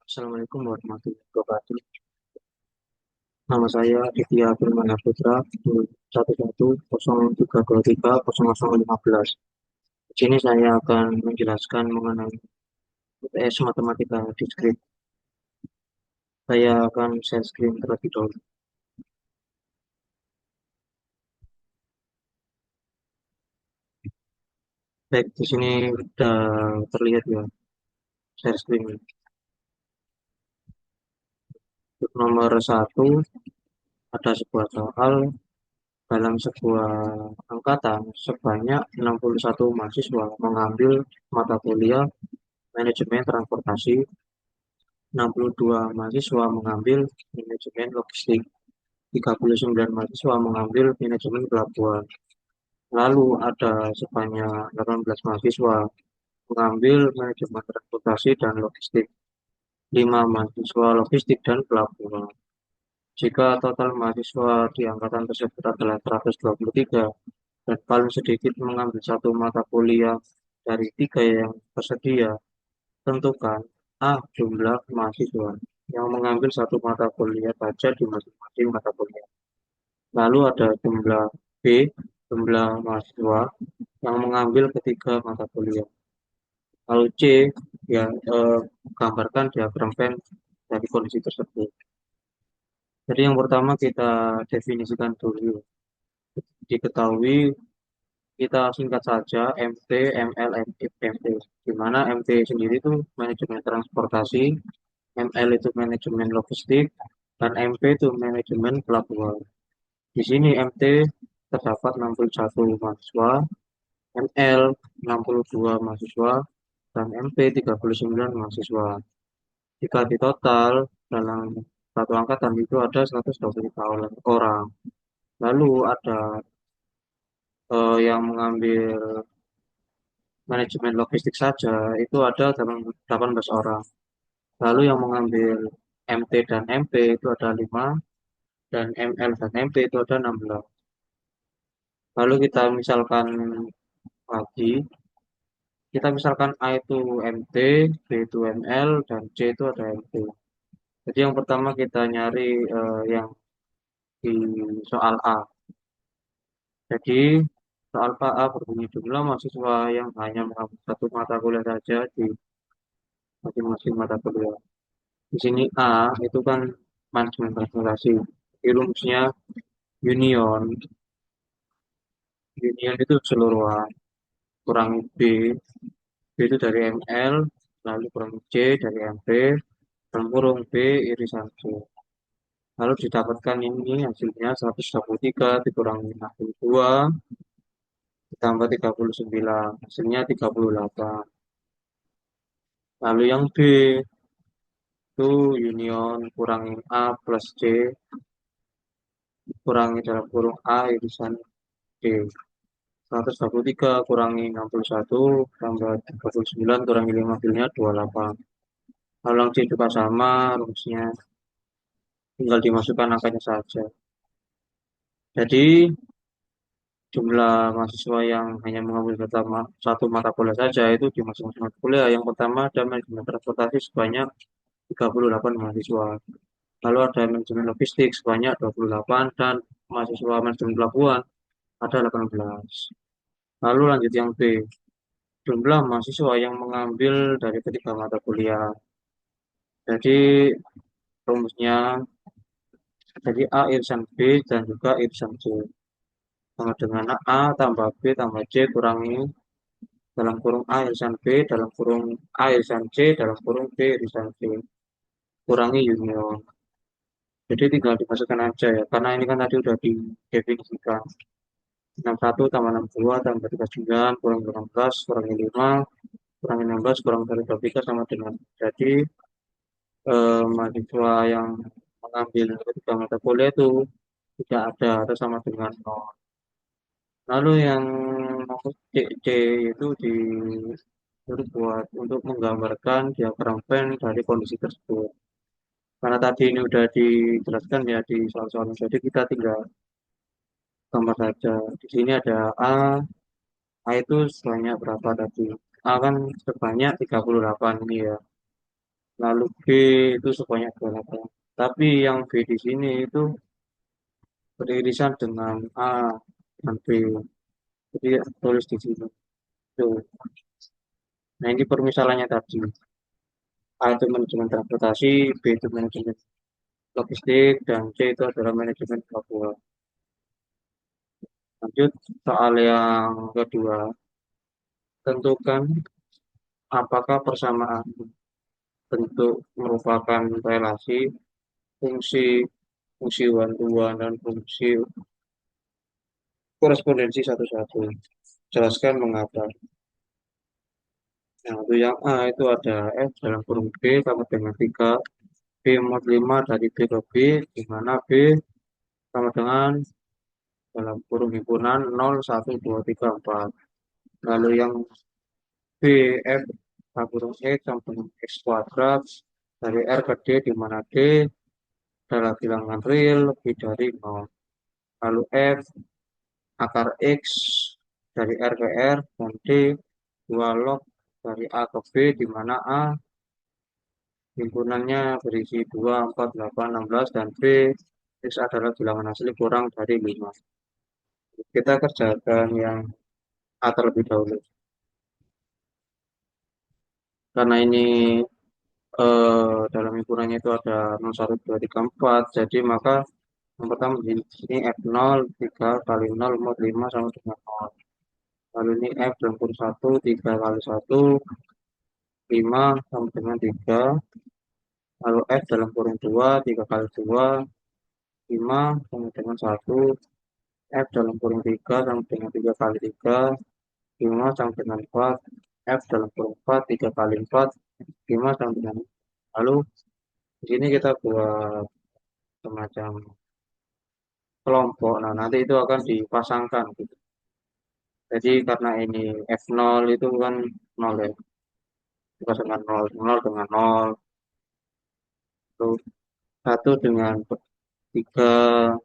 Assalamualaikum warahmatullahi wabarakatuh. Nama saya Aditya Firmana Putra, 1103230015. Di sini saya akan menjelaskan mengenai UTS Matematika Diskrit. Saya akan share screen terlebih dahulu. Baik, di sini sudah terlihat ya share screen. Untuk nomor satu, ada sebuah soal dalam sebuah angkatan sebanyak 61 mahasiswa mengambil mata kuliah manajemen transportasi, 62 mahasiswa mengambil manajemen logistik, 39 mahasiswa mengambil manajemen pelabuhan. Lalu ada sebanyak 18 mahasiswa mengambil manajemen transportasi dan logistik, 5 mahasiswa logistik dan pelabuhan. Jika total mahasiswa di angkatan tersebut adalah 123 dan paling sedikit mengambil satu mata kuliah dari tiga yang tersedia, tentukan A. Jumlah mahasiswa yang mengambil satu mata kuliah saja di masing-masing mata kuliah. Lalu ada jumlah B. Jumlah mahasiswa yang mengambil ketiga mata kuliah. Lalu C. Ya, gambarkan diagram Venn dari kondisi tersebut. Jadi yang pertama kita definisikan dulu. Diketahui kita singkat saja MT, ML, MT. Di mana MT sendiri itu manajemen transportasi, ML itu manajemen logistik, dan MP itu manajemen pelabuhan. Di sini MT terdapat 61 mahasiswa, ML 62 mahasiswa, dan MP 39 mahasiswa. Jika ditotal dalam satu angkatan itu ada 123 orang. Lalu ada yang mengambil manajemen logistik saja itu ada 18 orang. Lalu yang mengambil MT dan MP itu ada 5 dan ML dan MP itu ada 16. Lalu kita misalkan lagi, kita misalkan A itu MT, B itu ML, dan C itu ada MT. Jadi yang pertama kita nyari yang di soal A. Jadi soal A berbunyi jumlah mahasiswa yang hanya mengambil satu mata kuliah saja di masing-masing mata kuliah. Di sini A itu kan manajemen transportasi. Di rumusnya union. Union itu keseluruhan. Kurangi B. B itu dari ML, lalu kurangi C dari MP, dalam kurung B irisan C. Lalu didapatkan ini hasilnya 123 dikurangi 62 ditambah 39, hasilnya 38. Lalu yang B itu union kurangi A plus C kurangi dalam kurung A irisan D. 123 kurangi 61 tambah 39 kurangi 5 hasilnya 28. Lalu yang C juga sama rumusnya, tinggal dimasukkan angkanya saja. Jadi jumlah mahasiswa yang hanya mengambil satu mata kuliah saja itu di masing-masing mata kuliah. Yang pertama ada manajemen transportasi sebanyak 38 mahasiswa. Lalu ada manajemen logistik sebanyak 28 dan mahasiswa manajemen pelabuhan ada 18. Lalu lanjut yang B, jumlah mahasiswa yang mengambil dari ketiga mata kuliah. Jadi rumusnya jadi A irisan B dan juga irisan C. Sama dengan A tambah B tambah C kurangi dalam kurung A irisan B dalam kurung A irisan C dalam kurung B irisan C kurangi union. Jadi tinggal dimasukkan aja ya, karena ini kan tadi udah didefinisikan. 61 tambah 62 tambah 39 kurang 18 kurangi 5 kurangi 16 kurang dari 23 sama dengan. Jadi mahasiswa yang mengambil ketiga mata kuliah itu tidak ada atau sama dengan nol. Lalu yang nomor C, C itu dibuat untuk menggambarkan diagram Venn dari kondisi tersebut. Karena tadi ini udah dijelaskan ya di soal-soal, jadi kita tinggal gambar saja. Di sini ada A, A itu sebanyak berapa tadi? A kan sebanyak 38 ini ya. Lalu B itu sebanyak 28. Tapi yang B di sini itu beririsan dengan A dan B. Jadi tulis di sini. Tuh. Nah ini permisalannya tadi. A itu manajemen transportasi, B itu manajemen logistik, dan C itu adalah manajemen pelabuhan. Lanjut soal yang kedua. Tentukan apakah persamaan bentuk merupakan relasi fungsi fungsi one-to-one dan fungsi korespondensi satu-satu. Jelaskan mengapa. Nah, untuk yang A itu ada F dalam kurung B sama dengan 3, B mod 5 dari B ke B, di mana B sama dengan dalam kurung himpunan 0, 1, 2, 3, 4. Lalu yang B, F, K kurung X sama dengan X kuadrat dari R ke D, di mana D adalah bilangan real lebih dari 0. Lalu F, akar X dari R ke R, dan D, 2 log dari A ke B, di mana A himpunannya berisi 2, 4, 8, 16, dan B X adalah bilangan asli kurang dari 5. Kita kerjakan yang A terlebih dahulu. Karena ini dalam himpunannya itu ada 0, 1, 2, 3, 4, jadi maka yang pertama di sini F0, 3 kali 0 mod 5 sama dengan 0. Lalu ini F dalam kurung 1, 3 kali 1, 5 sama dengan 3. Lalu F dalam kurung 2, 3 kali 2, 5 sama dengan 1. F dalam kurung 3 sama dengan 3 kali 3, 5 sama dengan 4. F dalam kurung 4, 3 kali 4, 5 sama dengan. Lalu di sini kita buat semacam kelompok. Nah, nanti itu akan dipasangkan gitu. Jadi karena ini F0 itu kan 0 ya. Dipasangkan 0, 0 dengan 0, terus 1 dengan 3,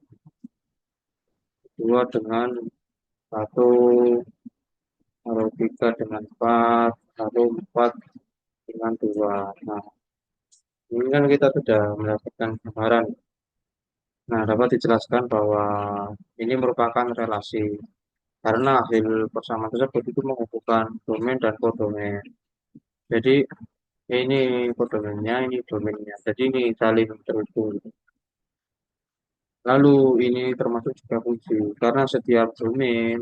2 dengan 1, lalu 3 dengan 4, lalu 4 dengan 2. Nah, ini kan kita sudah mendapatkan gambaran. Nah, dapat dijelaskan bahwa ini merupakan relasi karena hasil persamaan tersebut itu menghubungkan domain dan kodomain. Jadi ini kodomainnya, ini domainnya. Jadi ini saling terhubung. Lalu ini termasuk juga fungsi karena setiap domain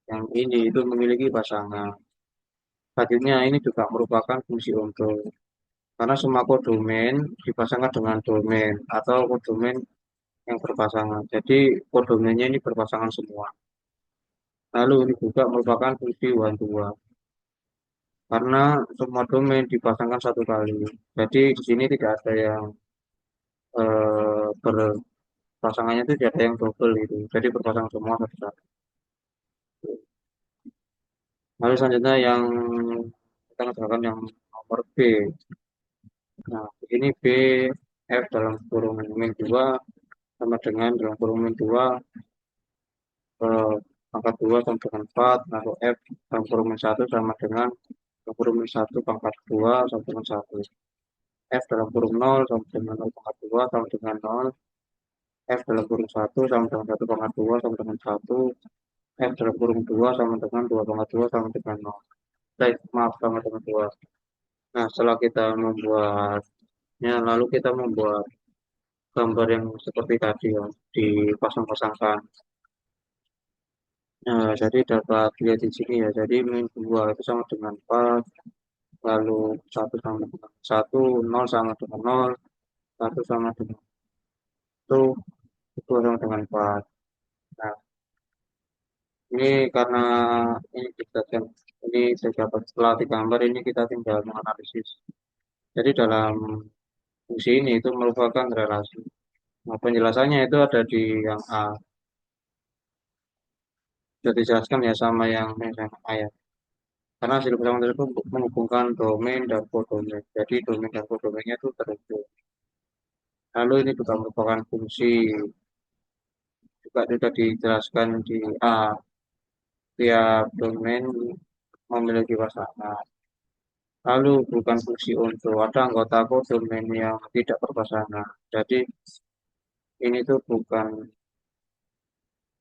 yang ini itu memiliki pasangan. Selanjutnya ini juga merupakan fungsi untuk karena semua kodomain dipasangkan dengan domain atau kodomain yang berpasangan. Jadi kodomainnya ini berpasangan semua. Lalu ini juga merupakan fungsi one to one karena semua domain dipasangkan satu kali. Jadi di sini tidak ada yang berpasangannya itu tidak ada yang double itu. Jadi berpasangan semua satu satu. Lalu selanjutnya yang kita kerjakan yang nomor B. Nah, ini B F dalam kurung min 2 sama dengan dalam kurung min 2 pangkat 2 sama dengan 4, lalu F dalam kurung min 1 sama dengan dalam kurung min 1 pangkat 2 sama dengan 1. F dalam kurung 0 sama dengan 0 pangkat 2 sama dengan 0. F dalam kurung 1 sama dengan 1 pangkat 2 sama dengan 1. F dalam kurung 2 sama dengan 2 pangkat 2 sama dengan 0. Baik, maaf sama dengan 2. Nah, setelah kita membuatnya, lalu kita membuat gambar yang seperti tadi ya, dipasang-pasangkan. Nah, jadi dapat lihat di sini ya. Jadi min 2 itu sama dengan 4, lalu 1 sama dengan 1, 0 sama dengan 0, 1 sama dengan 1, 2 sama dengan 4. Nah, ini karena ini kita ini saya dapat setelah digambar ini kita tinggal menganalisis. Jadi dalam fungsi ini itu merupakan relasi. Nah, penjelasannya itu ada di yang A. Sudah dijelaskan ya sama yang A ya. Karena hasil persamaan tersebut menghubungkan domain dan kodomain. Jadi domain dan kodomainnya itu terhubung. Lalu ini juga merupakan fungsi juga sudah dijelaskan di A. Tiap domain memiliki pasangan. Lalu bukan fungsi untuk ada anggota kodomen yang tidak berpasangan. Jadi ini tuh bukan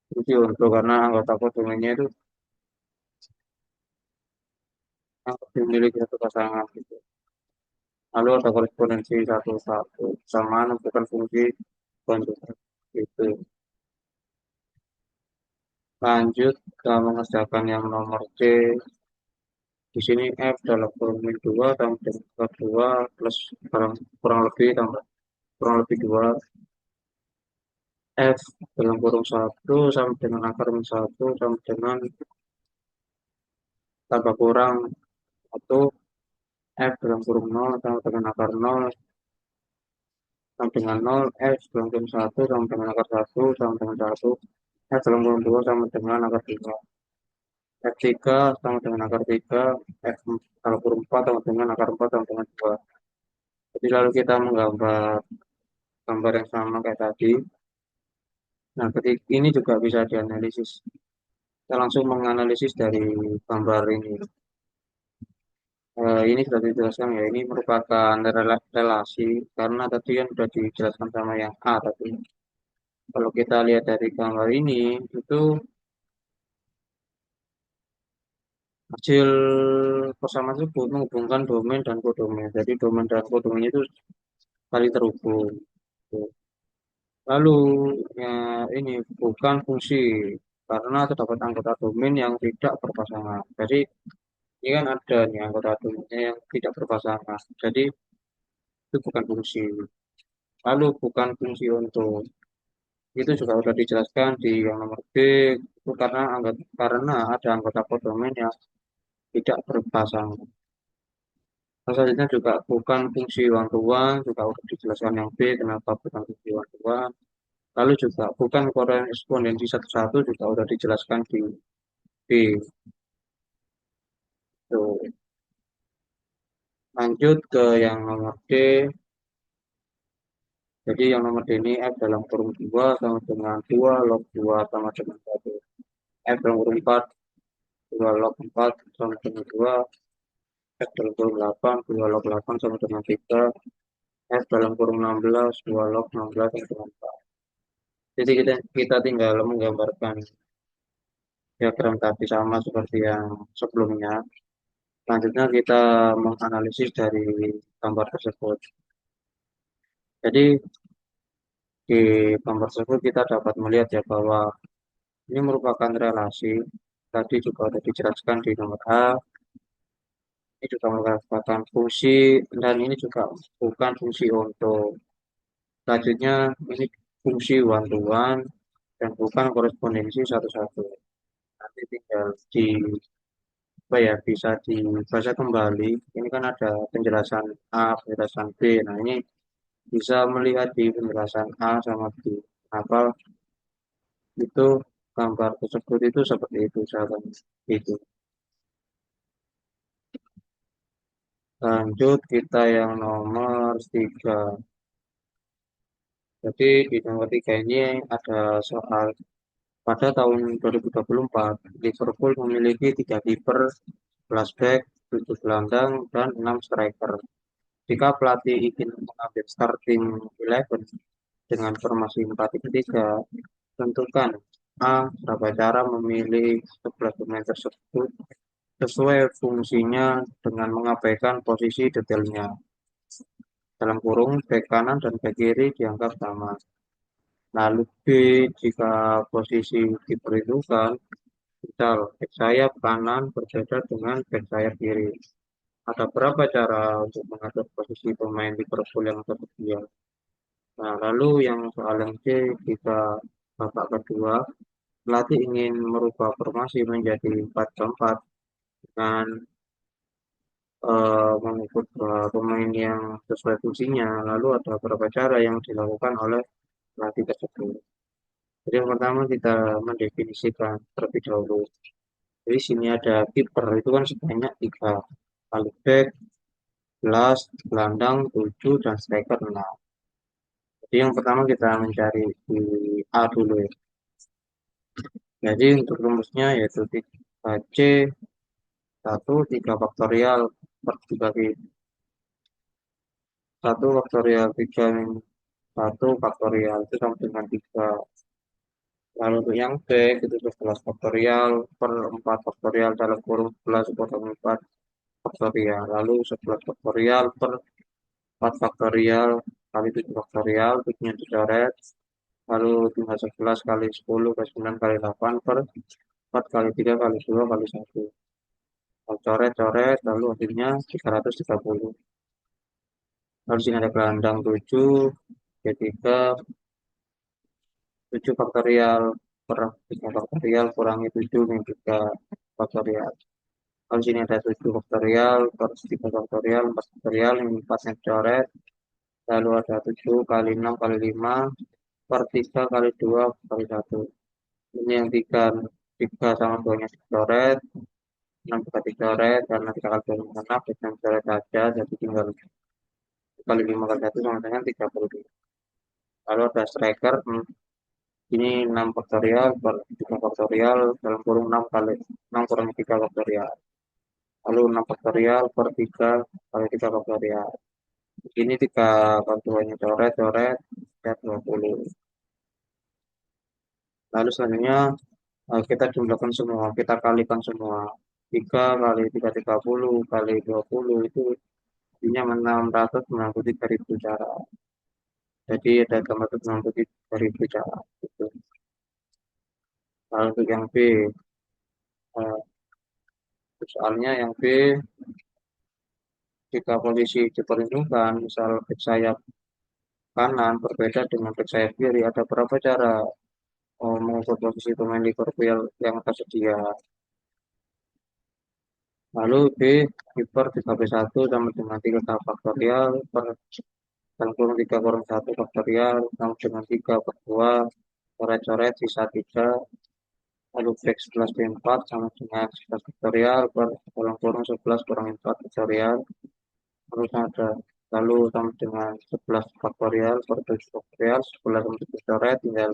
fungsi untuk karena anggota kodomennya itu yang dimiliki satu pasangan gitu. Lalu ada korespondensi satu-satu samaan bukan fungsi konjugasi itu. Lanjut ke mengerjakan yang nomor C. Di sini F dalam kurung 2 tambah dengan 2 plus kurang, kurang lebih tambah kurang lebih 2 F dalam kurung 1 sama dengan akar min 1 sama dengan tambah kurang 1 F dalam kurung 0 sama dengan akar 0 sama dengan 0 F dalam kurung 1 sama dengan akar 1 sama dengan 1 F dalam kurung 2 sama dengan akar 3 F3 sama dengan akar 3 F dalam kurung 4 sama dengan akar 4 sama dengan 2. Jadi lalu kita menggambar gambar yang sama kayak tadi. Nah, ketika ini juga bisa dianalisis. Kita langsung menganalisis dari gambar ini. Ini sudah dijelaskan ya, ini merupakan relasi karena tadi kan sudah dijelaskan sama yang A tadi. Kalau kita lihat dari gambar ini, itu hasil persamaan tersebut menghubungkan domain dan kodomain. Jadi domain dan kodomain itu saling terhubung. Lalu ya, ini bukan fungsi karena terdapat anggota domain yang tidak berpasangan. Jadi ini kan ada nih anggota domainnya yang tidak berpasangan. Jadi itu bukan fungsi. Lalu bukan fungsi untuk itu juga sudah dijelaskan di yang nomor B itu karena ada anggota kodomen yang tidak berpasangan. Selanjutnya juga bukan fungsi one to one juga sudah dijelaskan yang B kenapa bukan fungsi one to one. Lalu juga bukan korespondensi satu-satu juga sudah dijelaskan di B. Tuh. Lanjut ke yang nomor D. Jadi yang nomor D ini F dalam kurung 2 sama dengan 2 log 2 sama dengan 1. F dalam kurung 4 2 log 4 sama dengan 2. F dalam kurung 8 2 log 8 sama dengan 3. F dalam kurung 16 2 log 16 sama dengan 4. Jadi kita tinggal menggambarkan diagram tadi sama seperti yang sebelumnya. Selanjutnya kita menganalisis dari gambar tersebut. Jadi di gambar tersebut kita dapat melihat ya bahwa ini merupakan relasi. Tadi juga sudah dijelaskan di nomor A. Ini juga merupakan fungsi dan ini juga bukan fungsi untuk. Selanjutnya ini fungsi one to one dan bukan korespondensi satu-satu. Nanti tinggal di apa ya bisa dibaca kembali. Ini kan ada penjelasan A, penjelasan B. Nah ini bisa melihat di penjelasan A sama B. Apa itu gambar tersebut itu seperti itu sahabat. Itu. Lanjut kita yang nomor 3. Jadi di nomor 3 ini ada soal pada tahun 2024 Liverpool memiliki 3 kiper, flashback, 7 gelandang, dan 6 striker. Jika pelatih ingin mengambil starting 11 dengan formasi 4-3, tentukan A. Berapa cara memilih 11 pemain tersebut sesuai fungsinya dengan mengabaikan posisi detailnya. Dalam kurung, bek kanan dan bek kiri dianggap sama. Lalu B, jika posisi diperhitungkan, misal bek sayap kanan berbeda dengan bek sayap kiri. Ada berapa cara untuk mengatur posisi pemain Liverpool yang tersedia? Nah, lalu yang soal yang C, jika babak kedua, pelatih ingin merubah formasi menjadi 4-4 dengan mengikut pemain yang sesuai fungsinya. Lalu ada beberapa cara yang dilakukan oleh pelatih tersebut. Jadi yang pertama kita mendefinisikan terlebih dahulu. Jadi sini ada kiper itu kan sebanyak 3, lalu back 11, gelandang 7 dan striker 6. Jadi yang pertama kita mencari di A dulu ya. Jadi untuk rumusnya yaitu 3C 1 3 faktorial per dibagi 1 faktorial 3 min 1 faktorial itu sama dengan 3. Lalu untuk yang B itu 11 faktorial per 4 faktorial dalam kurung 11 potong 4 faktorial. Lalu 11 faktorial per 4 faktorial kali 7 faktorial, 7-nya dicoret. Lalu tinggal 11 kali 10 kali 9 kali 8 per 4 kali 3 kali 2 kali 1. Kalau coret-coret, lalu hasilnya 330. Lalu sini ada gelandang 7, G3, 7 faktorial per 3 faktorial kurangi 7 min 3 faktorial. Lalu sini ada 7 faktorial per 3 faktorial, 4 faktorial, ini 4 yang coret. Lalu ada 7 kali 6 kali 5 per 3 kali 2 kali 1. Ini yang 3 sama 2-nya dicoret, 6 juga dicoret, karena 3 kali 2 6, kita coret saja, jadi tinggal kali 5 kali 1 sama dengan 32. Lalu ada striker, ini 6 faktorial per 3 faktorial dalam kurung 6 kali 6 kurangi 3 faktorial. Lalu 6 faktorial per 3 kali 3 faktorial. Ini 3 faktorialnya coret-coret, ya 20. Lalu selanjutnya kita jumlahkan semua, kita kalikan semua. 3 kali 3 30 kali 20 itu artinya 693.000 cara. Jadi ada 693.000 cara. Gitu. Lalu untuk yang B, eh, soalnya yang B, jika posisi diperhitungkan, misal back sayap kanan berbeda dengan back sayap kiri, ada berapa cara mengukur posisi pemain Liverpool yang tersedia. Lalu B, kiper 3B1 sama dengan 3 faktorial per dalam kurung 3 kurung 1 faktorial sama dengan 3 per 2 coret-coret sisa 3. Lalu back 11 B4 sama dengan 11 faktorial per dalam kurung 11 kurang 4 faktorial. Lalu ada lalu sama dengan 11 faktorial per 7 faktorial 11 sama 7 coret tinggal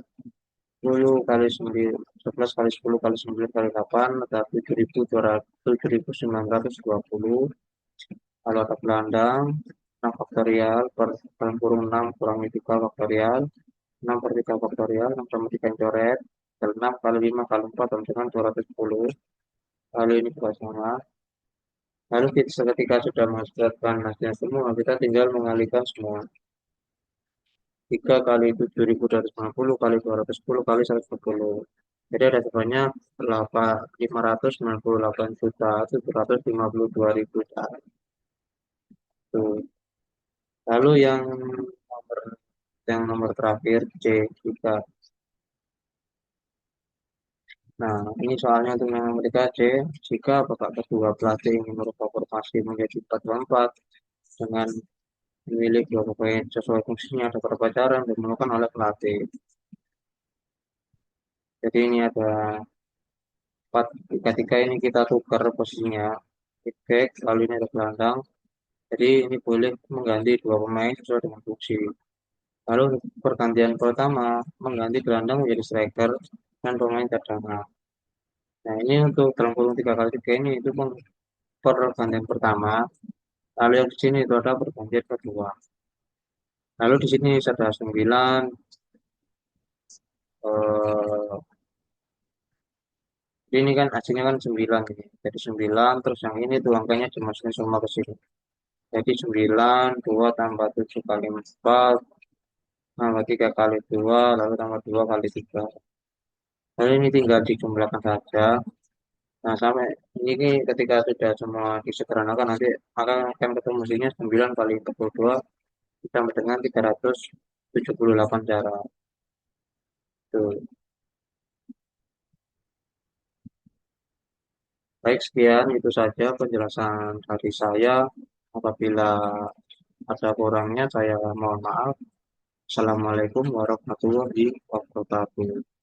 10 kali 9, 11 kali 10 kali 9 kali 8 ada 7.920. Lalu ada gelandang 6 faktorial per dalam kurung 6 kurangi 3 faktorial 6 per 3 faktorial 6 sama 3 yang coret 6 kali 5 kali 4 sama dengan 210. Lalu ini juga sama. Lalu kita seketika sudah menghasilkan hasilnya semua, kita tinggal mengalihkan semua. 3 kali 7.250 kali 210 kali 120. Jadi ada sebanyak 598.752.000 cara. Tuh. Lalu yang nomor terakhir C3. Nah, ini soalnya untuk yang nomor 3 C. Jika babak kedua pelatih ingin merubah formasi menjadi 4-4 dengan memilih dua pemain sesuai fungsinya, ada beberapa cara yang dilakukan oleh pelatih. Jadi ini ada 4, ketika ini kita tukar posisinya, back, lalu ini ada gelandang. Jadi ini boleh mengganti dua pemain sesuai dengan fungsi. Lalu pergantian pertama mengganti gelandang menjadi striker dan pemain cadangan. Nah ini untuk dalam kurung 3 kali 3 ini itu pun pergantian pertama. Lalu yang di sini itu ada pergantian kedua. Lalu di sini ada 9 eh, ini kan hasilnya kan 9 ini. Jadi 9 terus yang ini tuh angkanya dimasukin semua ke sini. Jadi 9 2 tambah 7 kali 4 tambah 3 kali 2 lalu tambah 2 kali 3. Lalu ini tinggal dijumlahkan saja. Nah, sampai ini ketika sudah semua disederhanakan nanti akan ketemu hasilnya 9 kali 42 ditambah dengan 378 cara. Tuh. Baik, sekian itu saja penjelasan dari saya. Apabila ada kurangnya, saya mohon maaf. Assalamualaikum warahmatullahi wabarakatuh.